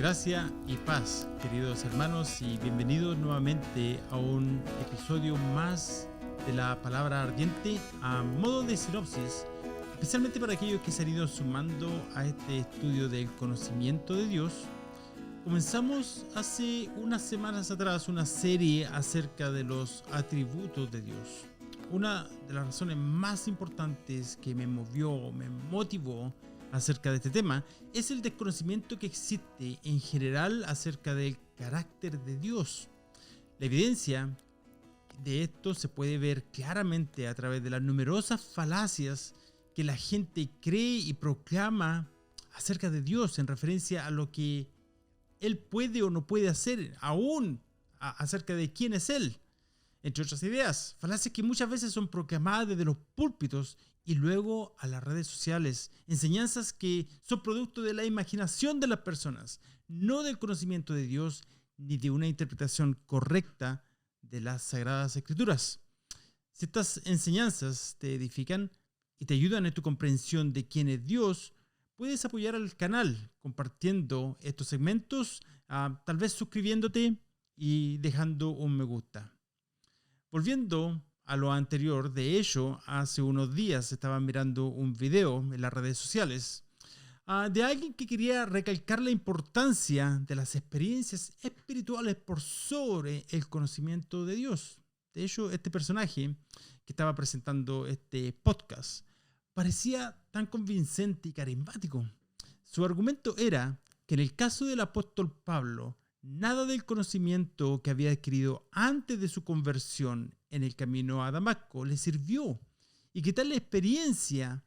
Gracia y paz, queridos hermanos, y bienvenidos nuevamente a un episodio más de la palabra ardiente a modo de sinopsis, especialmente para aquellos que se han ido sumando a este estudio del conocimiento de Dios. Comenzamos hace unas semanas atrás una serie acerca de los atributos de Dios. Una de las razones más importantes que me motivó acerca de este tema es el desconocimiento que existe en general acerca del carácter de Dios. La evidencia de esto se puede ver claramente a través de las numerosas falacias que la gente cree y proclama acerca de Dios en referencia a lo que Él puede o no puede hacer, aún acerca de quién es Él. Entre otras ideas, falacias que muchas veces son proclamadas desde los púlpitos y luego a las redes sociales, enseñanzas que son producto de la imaginación de las personas, no del conocimiento de Dios ni de una interpretación correcta de las Sagradas Escrituras. Si estas enseñanzas te edifican y te ayudan en tu comprensión de quién es Dios, puedes apoyar al canal compartiendo estos segmentos, tal vez suscribiéndote y dejando un me gusta. Volviendo a lo anterior, de hecho, hace unos días estaba mirando un video en las redes sociales de alguien que quería recalcar la importancia de las experiencias espirituales por sobre el conocimiento de Dios. De hecho, este personaje que estaba presentando este podcast parecía tan convincente y carismático. Su argumento era que en el caso del apóstol Pablo, nada del conocimiento que había adquirido antes de su conversión en el camino a Damasco le sirvió, y que tal experiencia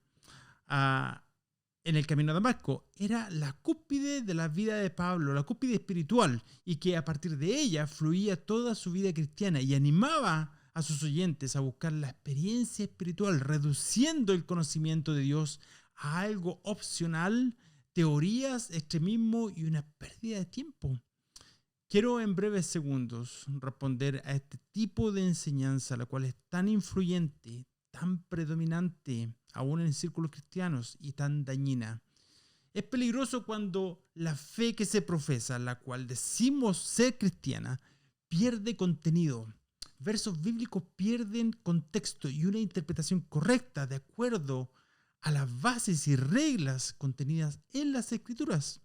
en el camino a Damasco era la cúspide de la vida de Pablo, la cúspide espiritual, y que a partir de ella fluía toda su vida cristiana y animaba a sus oyentes a buscar la experiencia espiritual, reduciendo el conocimiento de Dios a algo opcional, teorías, extremismo y una pérdida de tiempo. Quiero en breves segundos responder a este tipo de enseñanza, la cual es tan influyente, tan predominante, aún en círculos cristianos, y tan dañina. Es peligroso cuando la fe que se profesa, la cual decimos ser cristiana, pierde contenido. Versos bíblicos pierden contexto y una interpretación correcta de acuerdo a las bases y reglas contenidas en las Escrituras.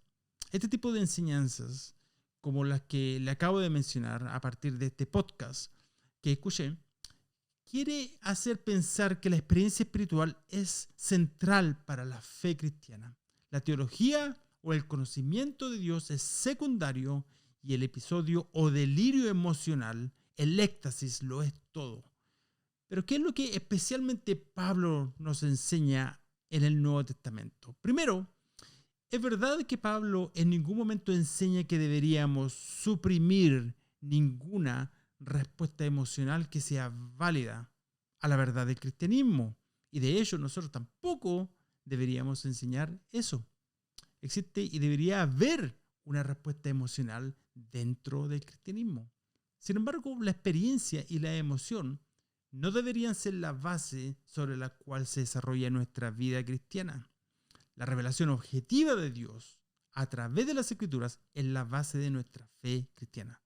Este tipo de enseñanzas, como las que le acabo de mencionar a partir de este podcast que escuché, quiere hacer pensar que la experiencia espiritual es central para la fe cristiana. La teología o el conocimiento de Dios es secundario y el episodio o delirio emocional, el éxtasis, lo es todo. Pero ¿qué es lo que especialmente Pablo nos enseña en el Nuevo Testamento? Primero, es verdad que Pablo en ningún momento enseña que deberíamos suprimir ninguna respuesta emocional que sea válida a la verdad del cristianismo. Y de hecho nosotros tampoco deberíamos enseñar eso. Existe y debería haber una respuesta emocional dentro del cristianismo. Sin embargo, la experiencia y la emoción no deberían ser la base sobre la cual se desarrolla nuestra vida cristiana. La revelación objetiva de Dios a través de las Escrituras es la base de nuestra fe cristiana.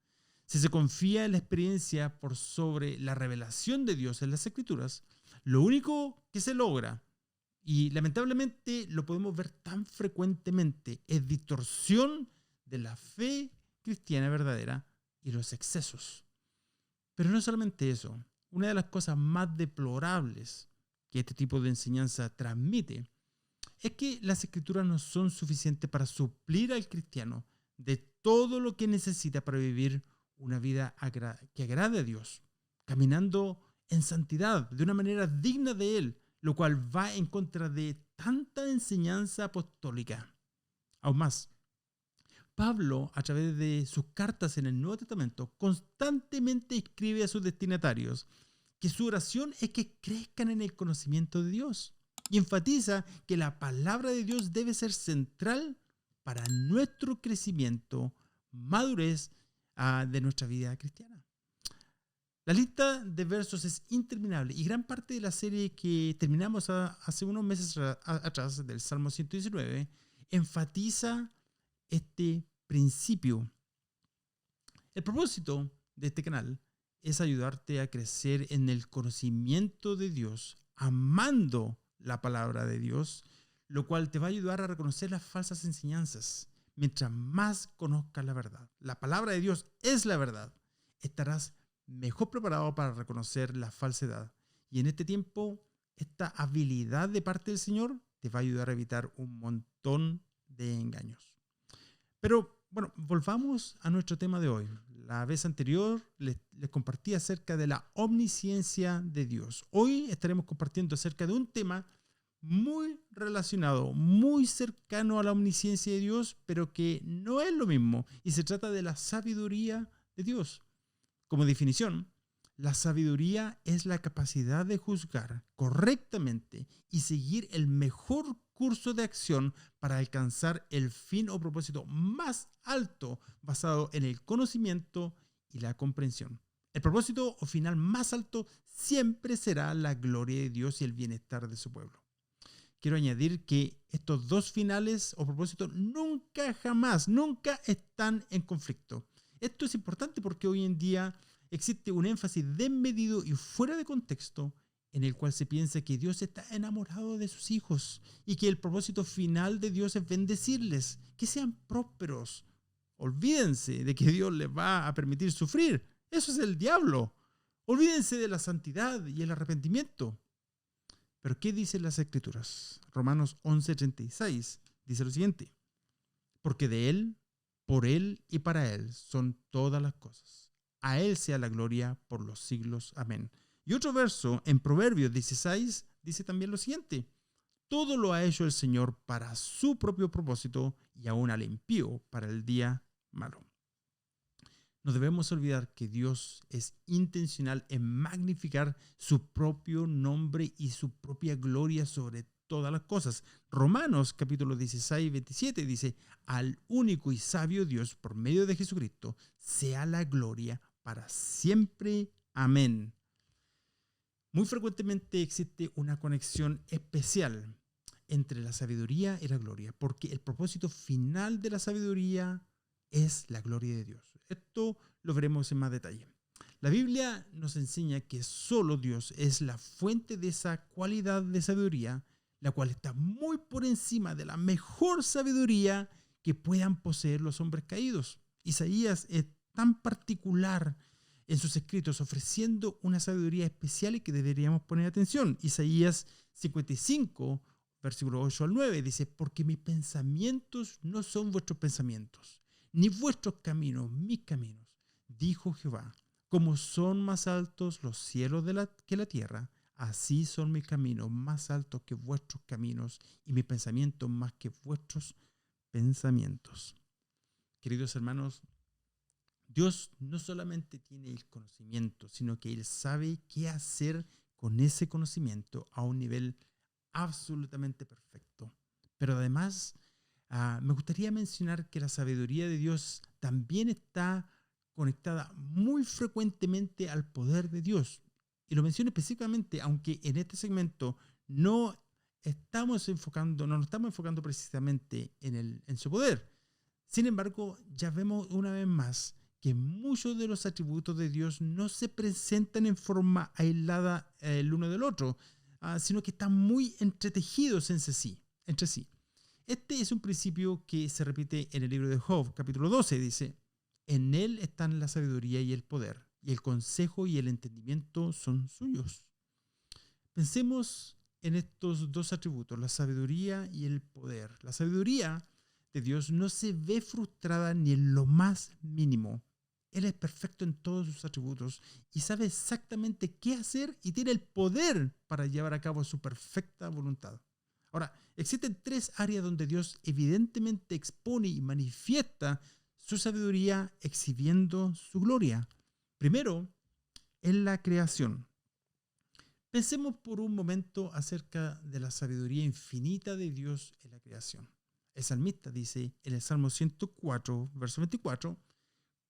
Si se confía en la experiencia por sobre la revelación de Dios en las Escrituras, lo único que se logra, y lamentablemente lo podemos ver tan frecuentemente, es distorsión de la fe cristiana verdadera y los excesos. Pero no solamente eso. Una de las cosas más deplorables que este tipo de enseñanza transmite es que las Escrituras no son suficientes para suplir al cristiano de todo lo que necesita para vivir una vida que agrade a Dios, caminando en santidad, de una manera digna de Él, lo cual va en contra de tanta enseñanza apostólica. Aún más, Pablo, a través de sus cartas en el Nuevo Testamento, constantemente escribe a sus destinatarios que su oración es que crezcan en el conocimiento de Dios. Y enfatiza que la palabra de Dios debe ser central para nuestro crecimiento, madurez de nuestra vida cristiana. La lista de versos es interminable y gran parte de la serie que terminamos hace unos meses atrás, del Salmo 119, enfatiza este principio. El propósito de este canal es ayudarte a crecer en el conocimiento de Dios, amando la palabra de Dios, lo cual te va a ayudar a reconocer las falsas enseñanzas. Mientras más conozcas la palabra de Dios es la verdad, estarás mejor preparado para reconocer la falsedad. Y en este tiempo, esta habilidad de parte del Señor te va a ayudar a evitar un montón de engaños. Pero bueno, volvamos a nuestro tema de hoy. La vez anterior les compartí acerca de la omnisciencia de Dios. Hoy estaremos compartiendo acerca de un tema muy relacionado, muy cercano a la omnisciencia de Dios, pero que no es lo mismo. Y se trata de la sabiduría de Dios. Como definición, la sabiduría es la capacidad de juzgar correctamente y seguir el mejor curso de acción para alcanzar el fin o propósito más alto basado en el conocimiento y la comprensión. El propósito o final más alto siempre será la gloria de Dios y el bienestar de su pueblo. Quiero añadir que estos dos finales o propósitos nunca están en conflicto. Esto es importante porque hoy en día existe un énfasis desmedido y fuera de contexto en el cual se piensa que Dios está enamorado de sus hijos y que el propósito final de Dios es bendecirles, que sean prósperos. Olvídense de que Dios les va a permitir sufrir. Eso es el diablo. Olvídense de la santidad y el arrepentimiento. Pero ¿qué dicen las Escrituras? Romanos 11:36 dice lo siguiente: porque de Él, por Él y para Él son todas las cosas. A Él sea la gloria por los siglos. Amén. Y otro verso en Proverbios 16 dice también lo siguiente: todo lo ha hecho el Señor para su propio propósito y aún al impío para el día malo. No debemos olvidar que Dios es intencional en magnificar su propio nombre y su propia gloria sobre todas las cosas. Romanos capítulo 16, 27 dice: al único y sabio Dios por medio de Jesucristo sea la gloria para siempre. Amén. Muy frecuentemente existe una conexión especial entre la sabiduría y la gloria, porque el propósito final de la sabiduría es la gloria de Dios. Esto lo veremos en más detalle. La Biblia nos enseña que solo Dios es la fuente de esa cualidad de sabiduría, la cual está muy por encima de la mejor sabiduría que puedan poseer los hombres caídos. Isaías es tan particular en sus escritos, ofreciendo una sabiduría especial y que deberíamos poner atención. Isaías 55, versículo 8 al 9, dice: porque mis pensamientos no son vuestros pensamientos, ni vuestros caminos mis caminos, dijo Jehová. Como son más altos los cielos que la tierra, así son mis caminos más altos que vuestros caminos y mis pensamientos más que vuestros pensamientos. Queridos hermanos, Dios no solamente tiene el conocimiento, sino que Él sabe qué hacer con ese conocimiento a un nivel absolutamente perfecto. Pero además, me gustaría mencionar que la sabiduría de Dios también está conectada muy frecuentemente al poder de Dios. Y lo menciono específicamente, aunque en este segmento no nos estamos enfocando precisamente en su poder. Sin embargo, ya vemos una vez más que muchos de los atributos de Dios no se presentan en forma aislada el uno del otro, sino que están muy entretejidos entre sí. Este es un principio que se repite en el libro de Job, capítulo 12, dice: en él están la sabiduría y el poder, y el consejo y el entendimiento son suyos. Pensemos en estos dos atributos, la sabiduría y el poder. La sabiduría de Dios no se ve frustrada ni en lo más mínimo. Él es perfecto en todos sus atributos y sabe exactamente qué hacer y tiene el poder para llevar a cabo su perfecta voluntad. Ahora, existen tres áreas donde Dios evidentemente expone y manifiesta su sabiduría exhibiendo su gloria. Primero, en la creación. Pensemos por un momento acerca de la sabiduría infinita de Dios en la creación. El salmista dice en el Salmo 104, verso 24: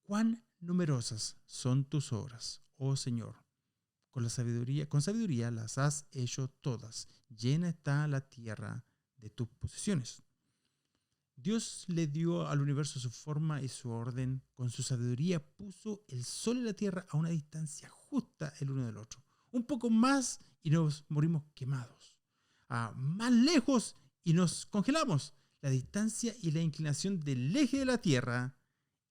cuán numerosas son tus obras, oh Señor. Con sabiduría las has hecho todas. Llena está la tierra de tus posesiones. Dios le dio al universo su forma y su orden. Con su sabiduría puso el sol y la tierra a una distancia justa el uno del otro. Un poco más y nos morimos quemados. Más lejos y nos congelamos. La distancia y la inclinación del eje de la Tierra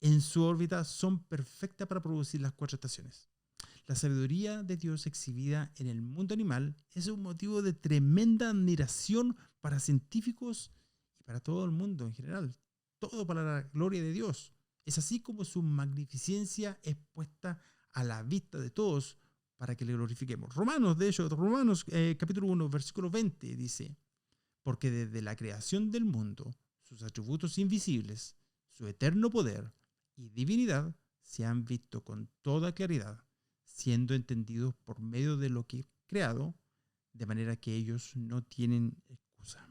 en su órbita son perfectas para producir las 4 estaciones. La sabiduría de Dios exhibida en el mundo animal es un motivo de tremenda admiración para científicos y para todo el mundo en general. Todo para la gloria de Dios. Es así como su magnificencia es puesta a la vista de todos para que le glorifiquemos. Romanos capítulo 1, versículo 20 dice: porque desde la creación del mundo, sus atributos invisibles, su eterno poder y divinidad se han visto con toda claridad, siendo entendidos por medio de lo que he creado, de manera que ellos no tienen excusa.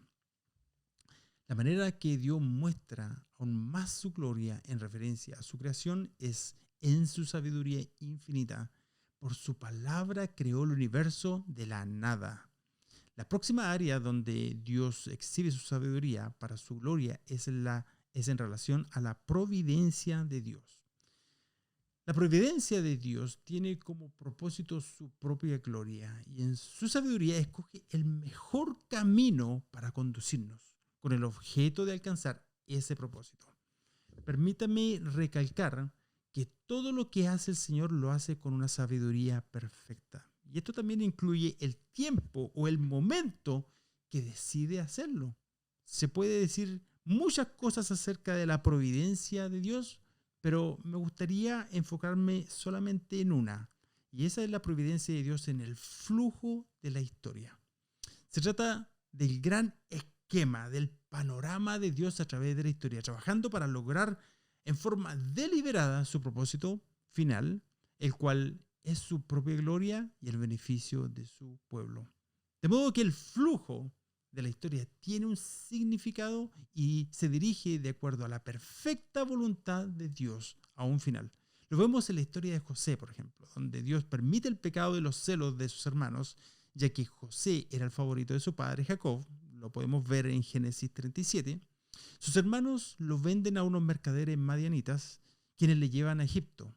La manera que Dios muestra aún más su gloria en referencia a su creación es en su sabiduría infinita. Por su palabra creó el universo de la nada. La próxima área donde Dios exhibe su sabiduría para su gloria es en relación a la providencia de Dios. La providencia de Dios tiene como propósito su propia gloria y en su sabiduría escoge el mejor camino para conducirnos con el objeto de alcanzar ese propósito. Permítame recalcar que todo lo que hace el Señor lo hace con una sabiduría perfecta. Y esto también incluye el tiempo o el momento que decide hacerlo. Se puede decir muchas cosas acerca de la providencia de Dios, pero me gustaría enfocarme solamente en una. Y esa es la providencia de Dios en el flujo de la historia. Se trata del gran esquema, del panorama de Dios a través de la historia, trabajando para lograr en forma deliberada su propósito final, el cual es su propia gloria y el beneficio de su pueblo. De modo que el flujo de la historia tiene un significado y se dirige de acuerdo a la perfecta voluntad de Dios a un final. Lo vemos en la historia de José, por ejemplo, donde Dios permite el pecado de los celos de sus hermanos, ya que José era el favorito de su padre Jacob. Lo podemos ver en Génesis 37. Sus hermanos lo venden a unos mercaderes madianitas, quienes le llevan a Egipto.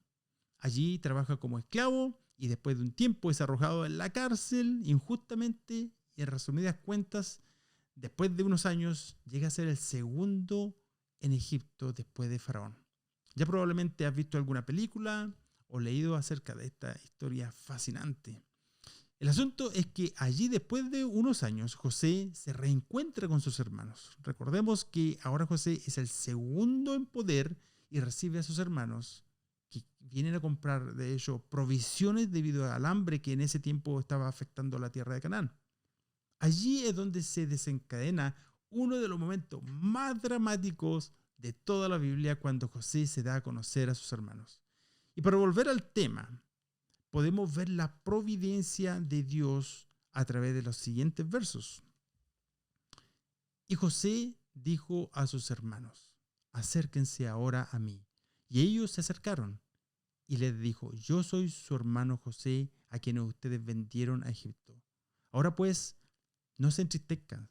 Allí trabaja como esclavo y después de un tiempo es arrojado en la cárcel injustamente y en resumidas cuentas, después de unos años llega a ser el segundo en Egipto después de Faraón. Ya probablemente has visto alguna película o leído acerca de esta historia fascinante. El asunto es que allí después de unos años José se reencuentra con sus hermanos. Recordemos que ahora José es el segundo en poder y recibe a sus hermanos que vienen a comprar, de hecho, provisiones debido al hambre que en ese tiempo estaba afectando a la tierra de Canaán. Allí es donde se desencadena uno de los momentos más dramáticos de toda la Biblia, cuando José se da a conocer a sus hermanos. Y para volver al tema, podemos ver la providencia de Dios a través de los siguientes versos. Y José dijo a sus hermanos: acérquense ahora a mí. Y ellos se acercaron y les dijo: yo soy su hermano José, a quienes ustedes vendieron a Egipto. Ahora pues, no se entristezcan,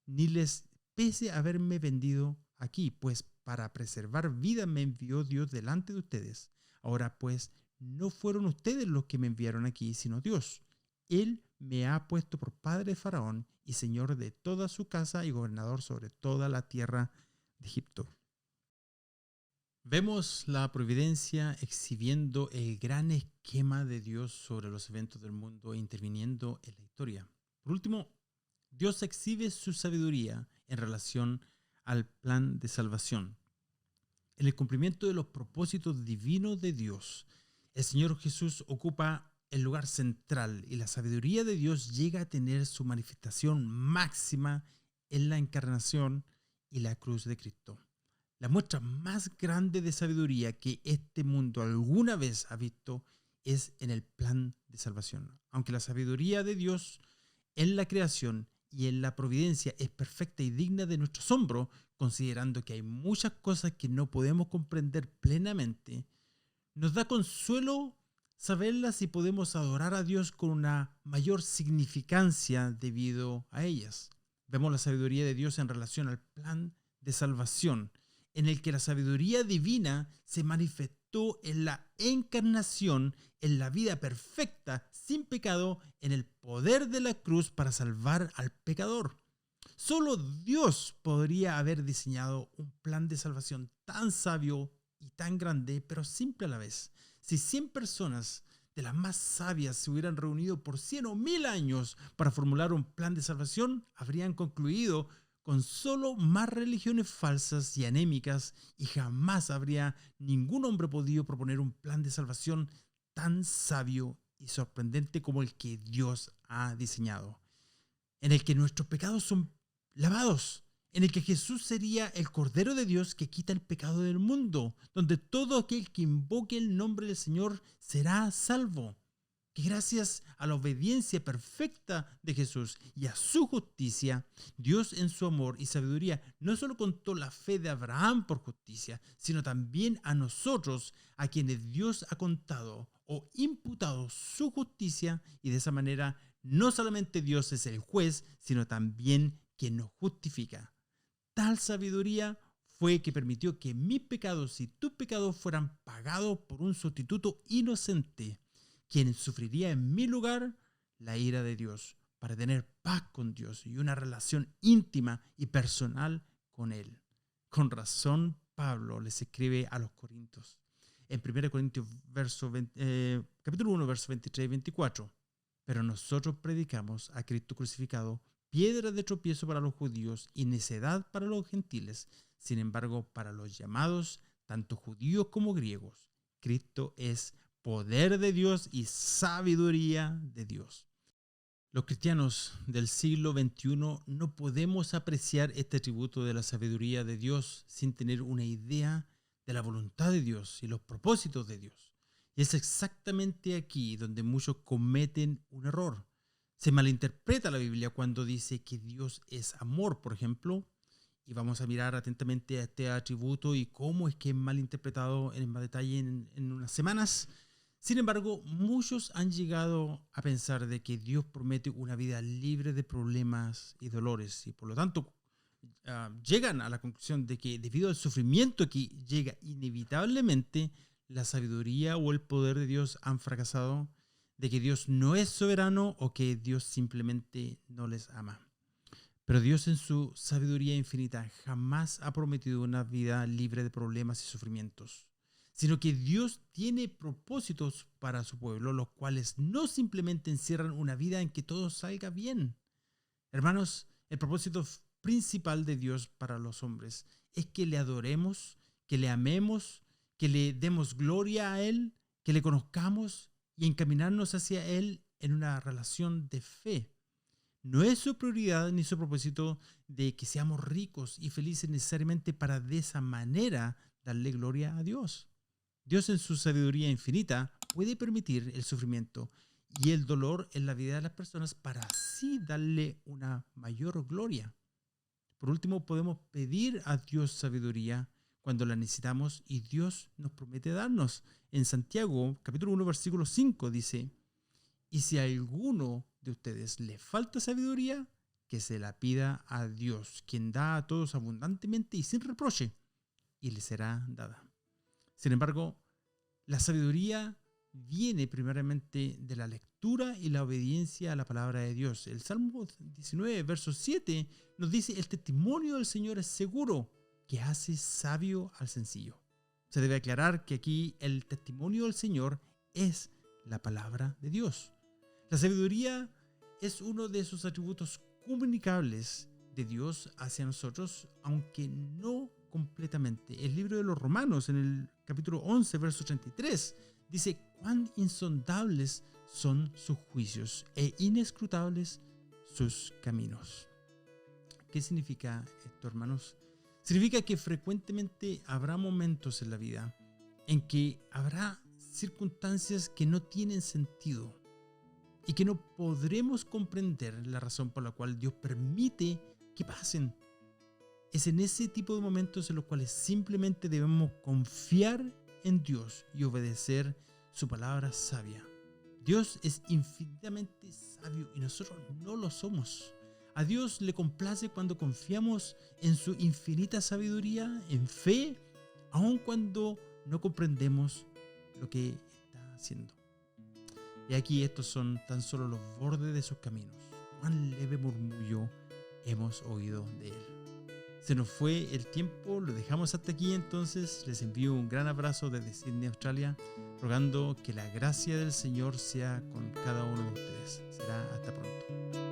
ni les pese haberme vendido aquí, pues para preservar vida me envió Dios delante de ustedes. Ahora pues, no fueron ustedes los que me enviaron aquí, sino Dios. Él me ha puesto por padre de Faraón y señor de toda su casa y gobernador sobre toda la tierra de Egipto. Vemos la providencia exhibiendo el gran esquema de Dios sobre los eventos del mundo e interviniendo en la historia. Por último, Dios exhibe su sabiduría en relación al plan de salvación. En el cumplimiento de los propósitos divinos de Dios, el Señor Jesús ocupa el lugar central y la sabiduría de Dios llega a tener su manifestación máxima en la encarnación y la cruz de Cristo. La muestra más grande de sabiduría que este mundo alguna vez ha visto es en el plan de salvación. Aunque la sabiduría de Dios en la creación y en la providencia es perfecta y digna de nuestro asombro, considerando que hay muchas cosas que no podemos comprender plenamente, nos da consuelo saberlas y podemos adorar a Dios con una mayor significancia debido a ellas. Vemos la sabiduría de Dios en relación al plan de salvación, en el que la sabiduría divina se manifestó en la encarnación, en la vida perfecta, sin pecado, en el poder de la cruz para salvar al pecador. Solo Dios podría haber diseñado un plan de salvación tan sabio y tan grande, pero simple a la vez. Si 100 personas de las más sabias se hubieran reunido por 100 o 1000 años para formular un plan de salvación, habrían concluido con solo más religiones falsas y anémicas, y jamás habría ningún hombre podido proponer un plan de salvación tan sabio y sorprendente como el que Dios ha diseñado, en el que nuestros pecados son lavados, en el que Jesús sería el Cordero de Dios que quita el pecado del mundo, donde todo aquel que invoque el nombre del Señor será salvo. Que gracias a la obediencia perfecta de Jesús y a su justicia, Dios en su amor y sabiduría no solo contó la fe de Abraham por justicia, sino también a nosotros, a quienes Dios ha contado o imputado su justicia, y de esa manera no solamente Dios es el juez, sino también quien nos justifica. Tal sabiduría fue que permitió que mis pecados y tus pecados fueran pagados por un sustituto inocente, quien sufriría en mi lugar la ira de Dios, para tener paz con Dios y una relación íntima y personal con Él. Con razón, Pablo les escribe a los Corintios, en 1 Corintios capítulo 1, versos 23 y 24. Pero nosotros predicamos a Cristo crucificado, piedra de tropiezo para los judíos y necedad para los gentiles. Sin embargo, para los llamados, tanto judíos como griegos, Cristo es poder de Dios y sabiduría de Dios. Los cristianos del siglo XXI no podemos apreciar este atributo de la sabiduría de Dios sin tener una idea de la voluntad de Dios y los propósitos de Dios. Y es exactamente aquí donde muchos cometen un error. Se malinterpreta la Biblia cuando dice que Dios es amor, por ejemplo, y vamos a mirar atentamente a este atributo y cómo es que es malinterpretado en más detalle en unas semanas. Sin embargo, muchos han llegado a pensar de que Dios promete una vida libre de problemas y dolores, y por lo tanto llegan a la conclusión de que debido al sufrimiento que llega inevitablemente, la sabiduría o el poder de Dios han fracasado, de que Dios no es soberano o que Dios simplemente no les ama. Pero Dios en su sabiduría infinita jamás ha prometido una vida libre de problemas y sufrimientos, sino que Dios tiene propósitos para su pueblo, los cuales no simplemente encierran una vida en que todo salga bien. Hermanos, el propósito principal de Dios para los hombres es que le adoremos, que le amemos, que le demos gloria a Él, que le conozcamos y encaminarnos hacia Él en una relación de fe. No es su prioridad ni su propósito de que seamos ricos y felices necesariamente para de esa manera darle gloria a Dios. Dios en su sabiduría infinita puede permitir el sufrimiento y el dolor en la vida de las personas para así darle una mayor gloria. Por último, podemos pedir a Dios sabiduría cuando la necesitamos y Dios nos promete darnos. En Santiago, capítulo 1, versículo 5 dice: y si a alguno de ustedes le falta sabiduría, que se la pida a Dios, quien da a todos abundantemente y sin reproche, y le será dada. Sin embargo, la sabiduría viene primeramente de la lectura y la obediencia a la palabra de Dios. El Salmo 19, verso 7 nos dice: el testimonio del Señor es seguro, que hace sabio al sencillo. Se debe aclarar que aquí el testimonio del Señor es la palabra de Dios. La sabiduría es uno de esos atributos comunicables de Dios hacia nosotros, aunque no completamente. El libro de los Romanos, en el capítulo 11, verso 33, dice: cuán insondables son sus juicios e inescrutables sus caminos. ¿Qué significa esto, hermanos? Significa que frecuentemente habrá momentos en la vida en que habrá circunstancias que no tienen sentido y que no podremos comprender la razón por la cual Dios permite que pasen. Es en ese tipo de momentos en los cuales simplemente debemos confiar en Dios y obedecer su palabra sabia. Dios es infinitamente sabio y nosotros no lo somos. A Dios le complace cuando confiamos en su infinita sabiduría, en fe, aun cuando no comprendemos lo que está haciendo. Y aquí estos son tan solo los bordes de sus caminos. Cuán leve murmullo hemos oído de él. Se nos fue el tiempo, lo dejamos hasta aquí entonces. Les envío un gran abrazo desde Sydney, Australia, rogando que la gracia del Señor sea con cada uno de ustedes. Será hasta pronto.